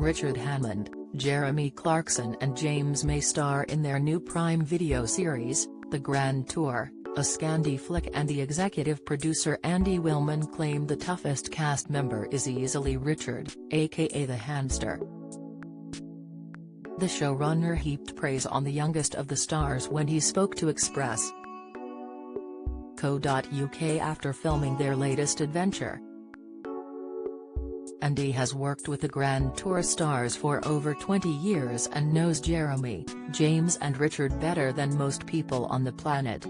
Richard Hammond, Jeremy Clarkson and James May star in their new Prime Video series, The Grand Tour, a Scandi flick, and the executive producer Andy Willman claimed the toughest cast member is easily Richard, aka the Hamster. The showrunner heaped praise on the youngest of the stars when he spoke to Express.co.uk after filming their latest adventure. Andy has worked with the Grand Tour stars for over 20 years and knows Jeremy, James and Richard better than most people on the planet.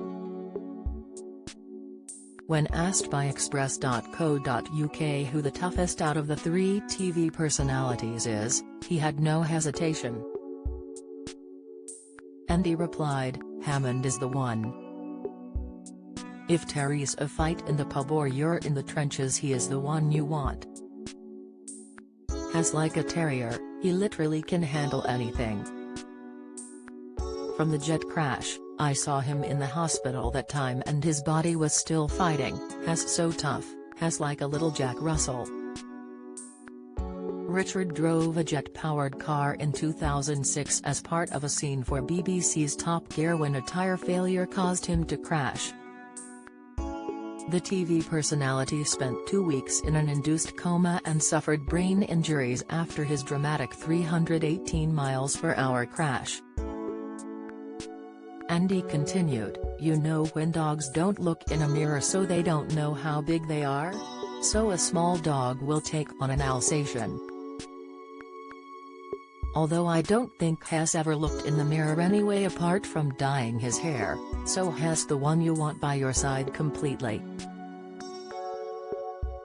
When asked by Express.co.uk who the toughest out of the three TV personalities is, he had no hesitation. Andy replied, "Hammond is the one. If Terry's a fight in the pub or you're in the trenches, he is the one you want. Has like a terrier, he literally can handle anything. From the jet crash, I saw him in the hospital that time and his body was still fighting, has so tough, has like a little Jack Russell." Richard drove a jet-powered car in 2006 as part of a scene for BBC's Top Gear when a tire failure caused him to crash. The TV personality spent 2 weeks in an induced coma and suffered brain injuries after his dramatic 318 mph crash. Andy continued, "You know when dogs don't look in a mirror so they don't know how big they are? So a small dog will take on an Alsatian. Although I don't think Hess ever looked in the mirror anyway apart from dyeing his hair, so Hess the one you want by your side completely."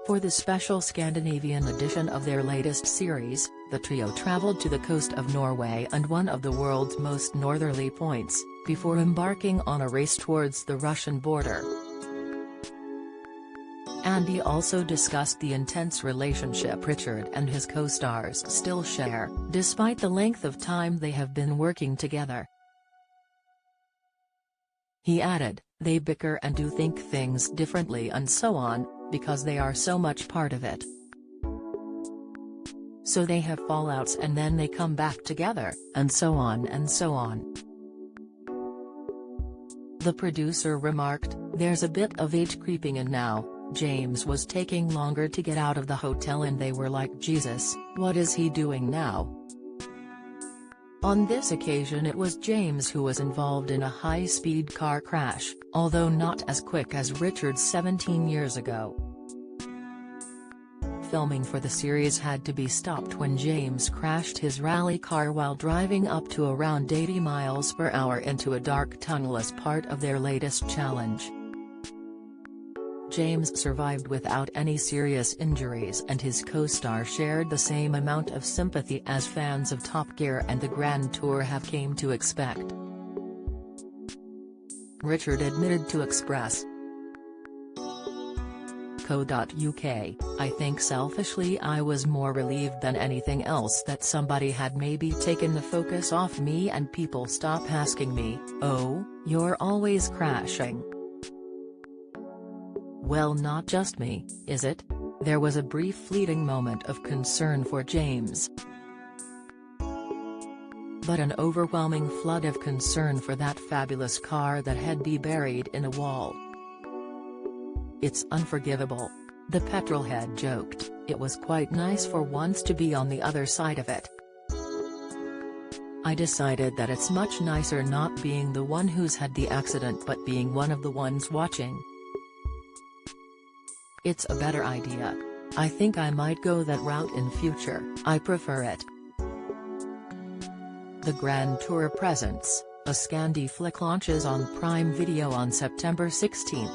For the special Scandinavian edition of their latest series, the trio traveled to the coast of Norway and one of the world's most northerly points, before embarking on a race towards the Russian border. Andy also discussed the intense relationship Richard and his co-stars still share, despite the length of time they have been working together. He added, "They bicker and do think things differently and so on, because they are so much part of it. So they have fallouts and then they come back together, and so on and so on." The producer remarked, "There's a bit of age creeping in now. James was taking longer to get out of the hotel and they were like, Jesus, what is he doing now?" On this occasion it was James who was involved in a high-speed car crash, although not as quick as Richard's 17 years ago. Filming for the series had to be stopped when James crashed his rally car while driving up to around 80 mph into a dark tunnel as part of their latest challenge. James survived without any serious injuries and his co-star shared the same amount of sympathy as fans of Top Gear and the Grand Tour have come to expect. Richard admitted to Express.co.uk, "I think selfishly I was more relieved than anything else that somebody had maybe taken the focus off me and people stop asking me, 'Oh, you're always crashing.' Well, not just me, is it?" There was a brief fleeting moment of concern for James, but an overwhelming flood of concern for that fabulous car that had been buried in a wall. "It's unforgivable," the petrolhead joked. "It was quite nice for once to be on the other side of it. I decided that it's much nicer not being the one who's had the accident but being one of the ones watching. It's a better idea. I think I might go that route in future, I prefer it." The Grand Tour Presents, a Scandi flick launches on Prime Video on September 16.